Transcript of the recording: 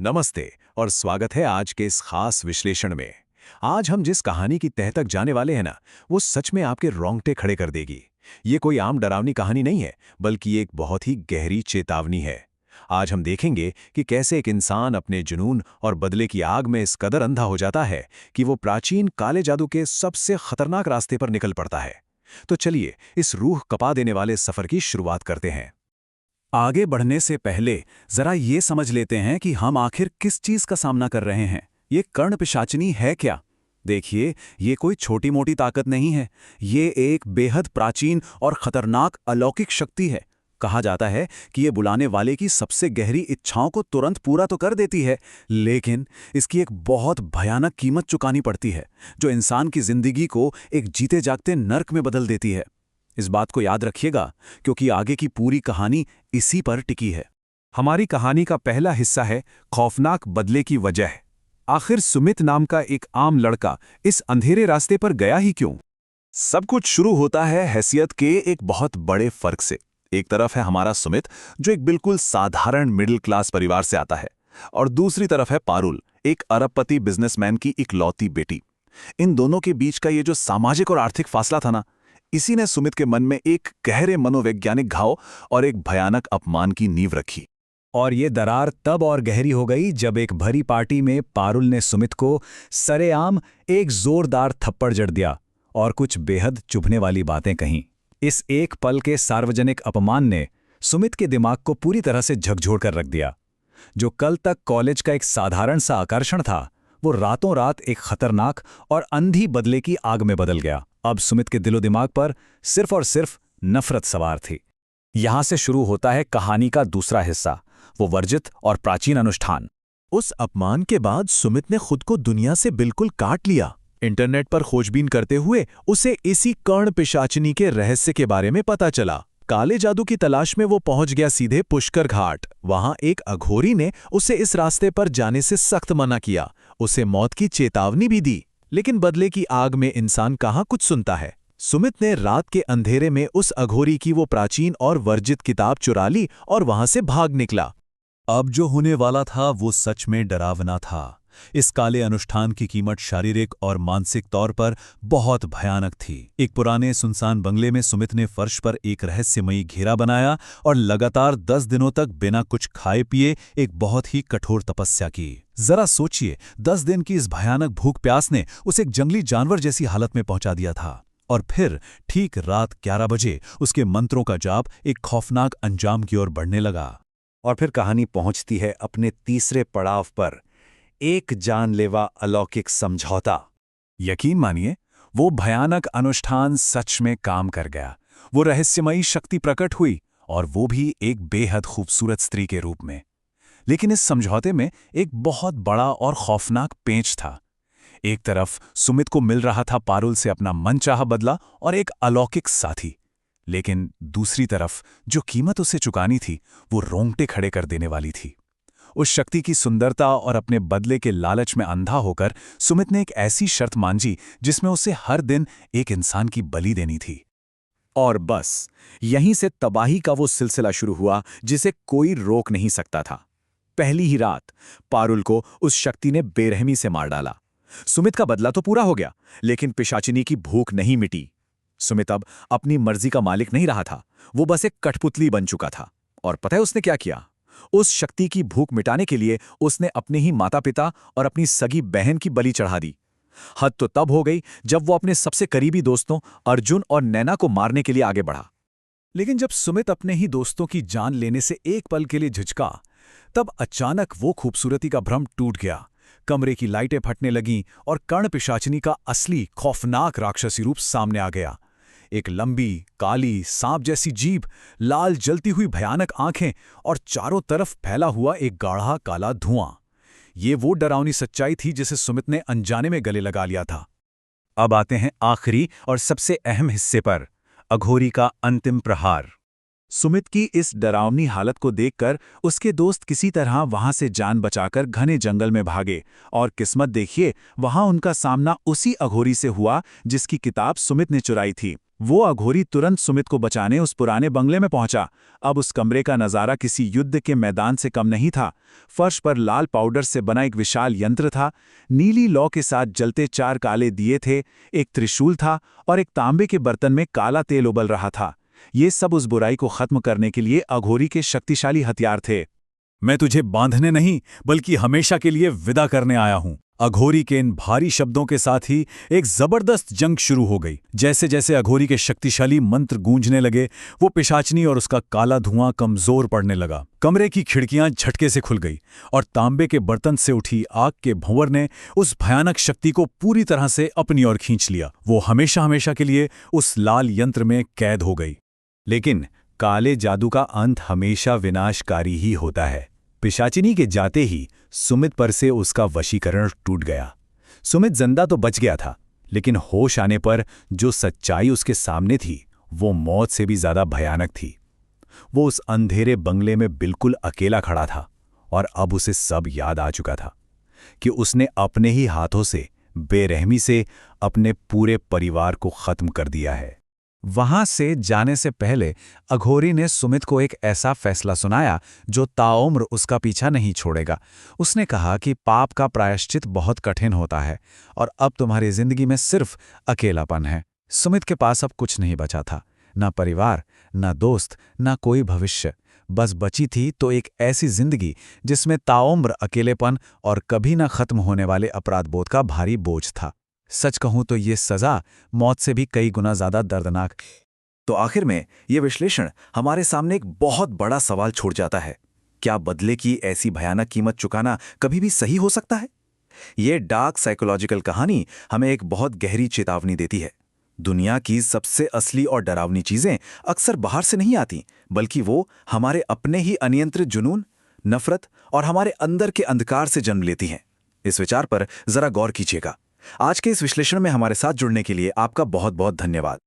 नमस्ते और स्वागत है आज के इस खास विश्लेषण में। आज हम जिस कहानी की तह तक जाने वाले हैं ना, वो सच में आपके रोंगटे खड़े कर देगी। ये कोई आम डरावनी कहानी नहीं है, बल्कि एक बहुत ही गहरी चेतावनी है। आज हम देखेंगे कि कैसे एक इंसान अपने जुनून और बदले की आग में इस कदर अंधा हो जाता है कि वो प्राचीन काले जादू के सबसे खतरनाक रास्ते पर निकल पड़ता है। तो चलिए इस रूह कपा देने वाले सफर की शुरुआत करते हैं। आगे बढ़ने से पहले जरा ये समझ लेते हैं कि हम आखिर किस चीज का सामना कर रहे हैं। ये कर्ण पिशाचिनी है क्या? देखिए, ये कोई छोटी मोटी ताकत नहीं है। ये एक बेहद प्राचीन और खतरनाक अलौकिक शक्ति है। कहा जाता है कि ये बुलाने वाले की सबसे गहरी इच्छाओं को तुरंत पूरा तो कर देती है, लेकिन इसकी एक बहुत भयानक कीमत चुकानी पड़ती है, जो इंसान की जिंदगी को एक जीते जागते नर्क में बदल देती है। इस बात को याद रखिएगा, क्योंकि आगे की पूरी कहानी इसी पर टिकी है। हमारी कहानी का पहला हिस्सा है खौफनाक बदले की वजह। आखिर सुमित नाम का एक आम लड़का इस अंधेरे रास्ते पर गया ही क्यों? सब कुछ शुरू होता है हैसियत के एक बहुत बड़े फर्क से। एक तरफ है हमारा सुमित, जो एक बिल्कुल साधारण मिडिल क्लास परिवार से आता है, और दूसरी तरफ है पारुल, एक अरबपति बिजनेसमैन की इकलौती बेटी। इन दोनों के बीच का ये जो सामाजिक और आर्थिक फासला था ना, इसी ने सुमित के मन में एक गहरे मनोवैज्ञानिक घाव और एक भयानक अपमान की नींव रखी। और ये दरार तब और गहरी हो गई जब एक भरी पार्टी में पारुल ने सुमित को सरेआम एक जोरदार थप्पड़ जड़ दिया और कुछ बेहद चुभने वाली बातें कहीं। इस एक पल के सार्वजनिक अपमान ने सुमित के दिमाग को पूरी तरह से झकझोर कर रख दिया। जो कल तक कॉलेज का एक साधारण सा आकर्षण था, वो रातों रात एक खतरनाक और अंधी बदले की आग में बदल गया। अब सुमित के दिलो दिमाग पर सिर्फ और सिर्फ नफरत सवार थी। यहां से शुरू होता है कहानी का दूसरा हिस्सा, वो वर्जित और प्राचीन अनुष्ठान। उस अपमान के बाद सुमित ने खुद को दुनिया से बिल्कुल काट लिया। इंटरनेट पर खोजबीन करते हुए उसे इसी कर्ण पिशाचिनी के रहस्य के बारे में पता चला। काले जादू की तलाश में वो पहुंच गया सीधे पुष्कर घाट। वहां एक अघोरी ने उसे इस रास्ते पर जाने से सख्त मना किया, उसे मौत की चेतावनी भी दी। लेकिन बदले की आग में इंसान कहाँ कुछ सुनता है। सुमित ने रात के अंधेरे में उस अघोरी की वो प्राचीन और वर्जित किताब चुरा ली और वहां से भाग निकला। अब जो होने वाला था वो सच में डरावना था। इस काले अनुष्ठान की कीमत शारीरिक और मानसिक तौर पर बहुत भयानक थी। एक पुराने सुनसान बंगले में सुमित ने फर्श पर एक रहस्यमयी घेरा बनाया और लगातार 10 दिनों तक बिना कुछ खाए पिए एक बहुत ही कठोर तपस्या की। जरा सोचिए, 10 दिन की इस भयानक भूख प्यास ने उसे एक जंगली जानवर जैसी हालत में पहुंचा दिया था। और फिर ठीक रात 11 बजे उसके मंत्रों का जाप एक खौफनाक अंजाम की ओर बढ़ने लगा। और फिर कहानी पहुंचती है अपने तीसरे पड़ाव पर, एक जानलेवा अलौकिक समझौता। यकीन मानिए, वो भयानक अनुष्ठान सच में काम कर गया। वो रहस्यमयी शक्ति प्रकट हुई, और वो भी एक बेहद खूबसूरत स्त्री के रूप में। लेकिन इस समझौते में एक बहुत बड़ा और खौफनाक पेंच था। एक तरफ सुमित को मिल रहा था पारुल से अपना मनचाहा बदला और एक अलौकिक साथी, लेकिन दूसरी तरफ जो कीमत उसे चुकानी थी वो रोंगटे खड़े कर देने वाली थी। उस शक्ति की सुंदरता और अपने बदले के लालच में अंधा होकर सुमित ने एक ऐसी शर्त मांझी जिसमें उसे हर दिन एक इंसान की बलि देनी थी। और बस यहीं से तबाही का वो सिलसिला शुरू हुआ जिसे कोई रोक नहीं सकता था। पहली ही रात पारुल को उस शक्ति ने बेरहमी से मार डाला। सुमित का बदला तो पूरा हो गया, लेकिन पिशाचिनी की भूख नहीं मिटी। सुमित अब अपनी मर्जी का मालिक नहीं रहा था, वो बस एक कठपुतली बन चुका था। और पता है उसने क्या किया? उस शक्ति की भूख मिटाने के लिए उसने अपने ही माता पिता और अपनी सगी बहन की बलि चढ़ा दी। हद तो तब हो गई जब वो अपने सबसे करीबी दोस्तों अर्जुन और नैना को मारने के लिए आगे बढ़ा। लेकिन जब सुमित अपने ही दोस्तों की जान लेने से एक पल के लिए झिझका, तब अचानक वो खूबसूरती का भ्रम टूट गया। कमरे की लाइटें फटने लगीं और कर्ण पिशाचिनी का असली खौफनाक राक्षसी रूप सामने आ गया। एक लंबी, काली, सांप जैसी जीभ, लाल जलती हुई भयानक आंखें और चारों तरफ फैला हुआ एक गाढ़ा काला धुआं। ये वो डरावनी सच्चाई थी जिसे सुमित ने अनजाने में गले लगा लिया था। अब आते हैं आखिरी और सबसे अहम हिस्से पर, अघोरी का अंतिम प्रहार। सुमित की इस डरावनी हालत को देखकर उसके दोस्त किसी तरह वहां से जान बचाकर घने जंगल में भागे, और किस्मत देखिए, वहां उनका सामना उसी अघोरी से हुआ जिसकी किताब सुमित ने चुराई थी। वो अघोरी तुरंत सुमित को बचाने उस पुराने बंगले में पहुंचा। अब उस कमरे का नजारा किसी युद्ध के मैदान से कम नहीं था। फर्श पर लाल पाउडर से बना एक विशाल यंत्र था, नीली लौ के साथ जलते 4 काले दिए थे, एक त्रिशूल था और एक तांबे के बर्तन में काला तेल उबल रहा था। ये सब उस बुराई को खत्म करने के लिए अघोरी के शक्तिशाली हथियार थे। मैं तुझे बांधने नहीं बल्कि हमेशा के लिए विदा करने आया हूं। अघोरी के इन भारी शब्दों के साथ ही एक जबरदस्त जंग शुरू हो गई। जैसे जैसे अघोरी के शक्तिशाली मंत्र गूंजने लगे, वो पिशाचनी और उसका काला धुआं कमजोर पड़ने लगा। कमरे की खिड़कियां झटके से खुल गई और तांबे के बर्तन से उठी आग के भंवर ने उस भयानक शक्ति को पूरी तरह से अपनी ओर खींच लिया। वो हमेशा हमेशा के लिए उस लाल यंत्र में कैद हो गई। लेकिन काले जादू का अंत हमेशा विनाशकारी ही होता है। पिशाचिनी के जाते ही सुमित पर से उसका वशीकरण टूट गया। सुमित जिंदा तो बच गया था, लेकिन होश आने पर जो सच्चाई उसके सामने थी वो मौत से भी ज्यादा भयानक थी। वो उस अंधेरे बंगले में बिल्कुल अकेला खड़ा था और अब उसे सब याद आ चुका था कि उसने अपने ही हाथों से बेरहमी से अपने पूरे परिवार को खत्म कर दिया है। वहां से जाने से पहले अघोरी ने सुमित को एक ऐसा फैसला सुनाया जो ताउम्र उसका पीछा नहीं छोड़ेगा। उसने कहा कि पाप का प्रायश्चित बहुत कठिन होता है और अब तुम्हारी जिंदगी में सिर्फ अकेलापन है। सुमित के पास अब कुछ नहीं बचा था, ना परिवार, ना दोस्त, ना कोई भविष्य। बस बची थी तो एक ऐसी जिंदगी जिसमें ताउम्र अकेलेपन और कभी ना खत्म होने वाले अपराध बोध का भारी बोझ था। सच कहूं तो ये सजा मौत से भी कई गुना ज्यादा दर्दनाक। तो आखिर में ये विश्लेषण हमारे सामने एक बहुत बड़ा सवाल छोड़ जाता है। क्या बदले की ऐसी भयानक कीमत चुकाना कभी भी सही हो सकता है? ये डार्क साइकोलॉजिकल कहानी हमें एक बहुत गहरी चेतावनी देती है। दुनिया की सबसे असली और डरावनी चीजें अक्सर बाहर से नहीं आती, बल्कि वो हमारे अपने ही अनियंत्रित जुनून, नफरत और हमारे अंदर के अंधकार से जन्म लेती हैं। इस विचार पर जरा गौर कीजिएगा। आज के इस विश्लेषण में हमारे साथ जुड़ने के लिए आपका बहुत बहुत धन्यवाद।